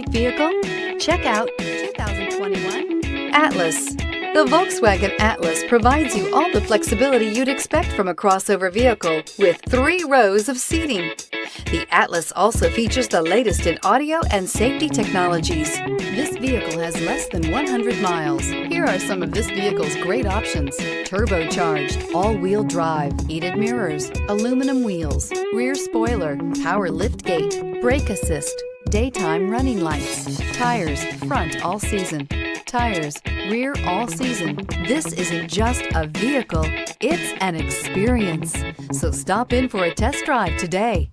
vehicle? Check out 2021 Atlas. The Volkswagen Atlas provides you all the flexibility you'd expect from a crossover vehicle with 3 rows of seating. The Atlas also features the latest in audio and safety technologies. This vehicle has less than 100 miles. Here are some of this vehicle's great options: turbocharged, all-wheel drive, heated mirrors, aluminum wheels, rear spoiler, power liftgate, brake assist, daytime running lights, tires, front all season, tires, rear all season. This isn't just a vehicle, it's an experience. So stop in for a test drive today.